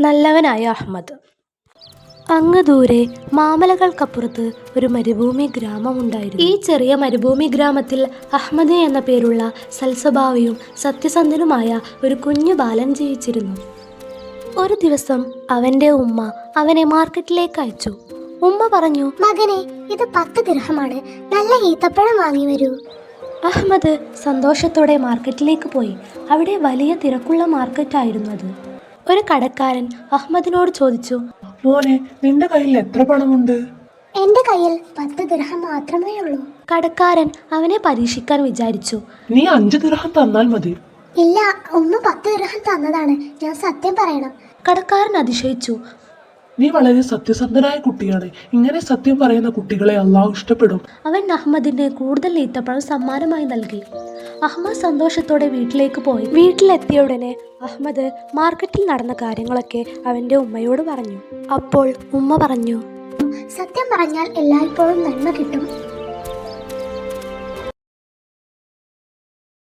നല്ലവനായ അഹ്മദ്. അങ്ങ് ദൂരെ മാമലകൾക്കപ്പുറത്ത് ഒരു മരുഭൂമി ഗ്രാമമുണ്ടായിരുന്നു. ഈ ചെറിയ മരുഭൂമി ഗ്രാമത്തിൽ അഹ്മദ് എന്ന പേരുള്ള സൽസ്വഭാവിയും സത്യസന്ധനുമായ ഒരു കുഞ്ഞു ബാലൻ ജീവിച്ചിരുന്നു. ഒരു ദിവസം അവൻ്റെ ഉമ്മ അവനെ മാർക്കറ്റിലേക്ക് അയച്ചു. ഉമ്മ പറഞ്ഞു, മകനെ, ഇത് 10 ദിർഹമാണ്. നല്ല ഈത്തപ്പഴം വാങ്ങി വരൂ. അഹ്മദ് സന്തോഷത്തോടെ മാർക്കറ്റിലേക്ക് പോയി. അവിടെ വലിയ തിരക്കുള്ള മാർക്കറ്റായിരുന്നു അത്. ഒരു കടക്കാരൻ അഹ്മദിനോട് ചോദിച്ചു, മോനെ, നിന്റെ കയ്യിൽ എത്ര പണമുണ്ട്? എന്റെ കയ്യിൽ 10 ദിർഹം മാത്രമേ ഉള്ളൂ. കടക്കാരൻ അവനെ പരീക്ഷിക്കാൻ വിചാരിച്ചു. നീ 5 ദിർഹം തന്നാൽ മതി. ഇല്ല, ഉമ്മ 10 ദിർഹം തന്നതാണ്. ഞാൻ സത്യം പറയണം. കടക്കാരൻ അതിശയിച്ചു. നീ വളരെ സത്യസന്ധനായ കുട്ടിയാണ്. ഇങ്ങനെ സത്യം പറയുന്ന കുട്ടികളെ അള്ളാഹു ഇഷ്ടപ്പെടും. അവൻ അഹ്മദിന് കൂടുതൽ ഈത്തപ്പഴം സമ്മാനമായി നൽകി. അഹ്മദ് സന്തോഷത്തോടെ വീട്ടിലേക്ക് പോയി. വീട്ടിലെത്തിയ ഉടനെ അഹ്മദ് മാർക്കറ്റിൽ നടന്ന കാര്യങ്ങളൊക്കെ അവൻ്റെ ഉമ്മയോട് പറഞ്ഞു. അപ്പോൾ ഉമ്മ പറഞ്ഞു, സത്യം പറഞ്ഞാൽ എല്ലായ്പ്പോഴും നന്മ കിട്ടും.